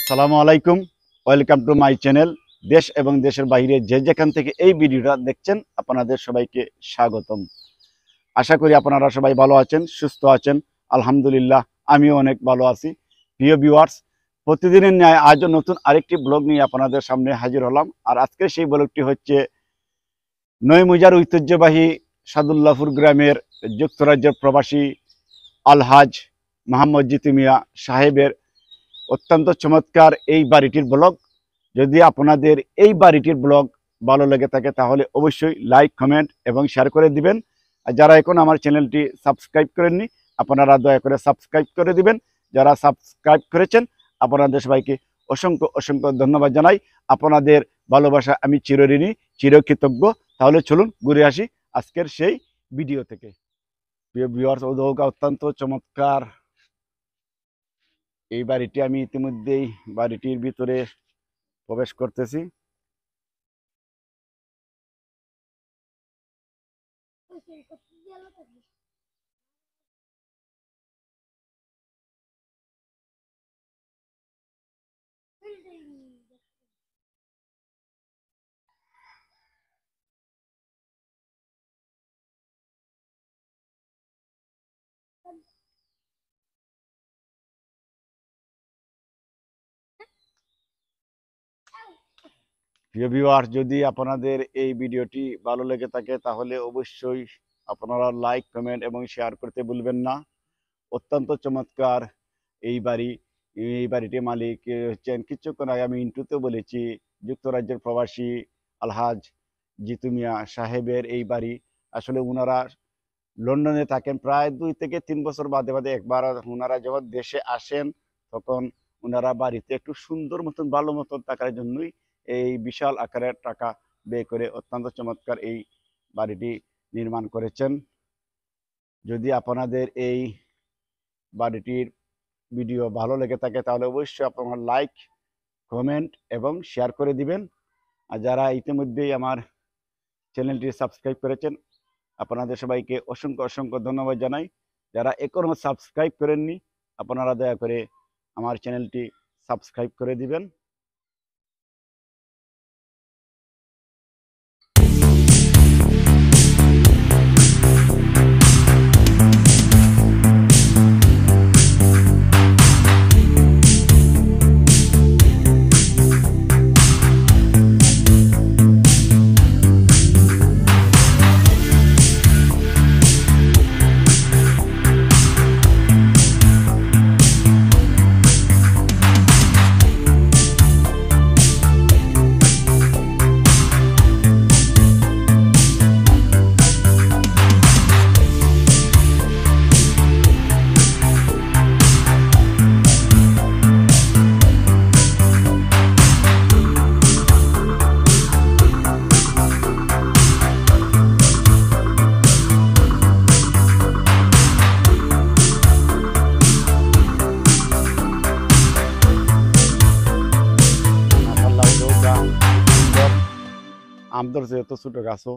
আসসালামু আলাইকুম, welcome to my channel. দেশ এবং দেশের বাইরে যে যেখান থেকে এই ভিডিওটা দেখছেন আপনাদের সবাইকে স্বাগতম। আশা করি আপনারা সবাই ভালো আছেন, সুস্থ আছেন। আলহামদুলিল্লাহ আমিও অনেক ভালো আছি। প্রিয় ভিউয়ার্স, প্রতিদিনের ন্যায় আজও নতুন আরেকটি ব্লগ নিয়ে আপনাদের সামনে হাজির হলাম। আর আজকের সেই ব্লগটি হচ্ছে নয়মুজার ঐতিহ্যবাহী সাদুল্লাপুর গ্রামের যুক্তরাজ্যের প্রবাসী আলহাজ মোহাম্মদ জিতু মিয়া সাহেবের অত্যন্ত চমৎকার এই বাড়িটির ব্লগ। যদি আপনাদের এই বাড়িটির ব্লগ ভালো লেগে থাকে তাহলে অবশ্যই লাইক, কমেন্ট এবং শেয়ার করে দিবেন। আর যারা এখন আমার চ্যানেলটি সাবস্ক্রাইব করেননি আপনারা দয়া করে সাবস্ক্রাইব করে দিবেন। যারা সাবস্ক্রাইব করেছেন আপনাদের সবাইকে অসংখ্য অসংখ্য ধন্যবাদ জানাই। আপনাদের ভালোবাসা আমি চিরঋণী, চিরকৃতজ্ঞ। তাহলে চলুন ঘুরে আসি আজকের সেই ভিডিও থেকে। প্রিয় ভিউয়ার্স, অত্যন্ত চমৎকার এই বাড়িটি। আমি ইতিমধ্যেই বাড়িটির ভিতরে প্রবেশ করতেছি। প্রিয় ভিউয়ার্স, যদি আপনাদের এই ভিডিওটি ভালো লেগে থাকে তাহলে অবশ্যই আপনারা লাইক, কমেন্ট এবং শেয়ার করতে ভুলবেন না। অত্যন্ত চমৎকার এই বাড়ি। এই বাড়িটির মালিক হচ্ছেন, কিছুক্ষণ আগে আমি ইন্টুতে বলেছি, যুক্তরাজ্যের প্রবাসী আলহাজ জিতু মিয়া সাহেবের এই বাড়ি। আসলে ওনারা লন্ডনে থাকেন, প্রায় 2 থেকে 3 বছর বাদে বাদে একবার ওনারা যখন দেশে আসেন তখন ওনারা বাড়িতে একটু সুন্দর মতন ভালো মতন থাকার জন্যই এই বিশাল আকারের টাকা ব্যয় করে অত্যন্ত চমৎকার এই বাড়িটি নির্মাণ করেছেন। যদি আপনাদের এই বাড়িটির ভিডিও ভালো লেগে থাকে তাহলে অবশ্যই আপনারা লাইক, কমেন্ট এবং শেয়ার করে দিবেন। আর যারা ইতিমধ্যেই আমার চ্যানেলটি সাবস্ক্রাইব করেছেন আপনাদের সবাইকে অসংখ্য অসংখ্য ধন্যবাদ জানাই। যারা এখনও সাবস্ক্রাইব করেননি আপনারা দয়া করে আমার চ্যানেলটি সাবস্ক্রাইব করে দিবেন। আম ধরছে, এত ছোট গাছও।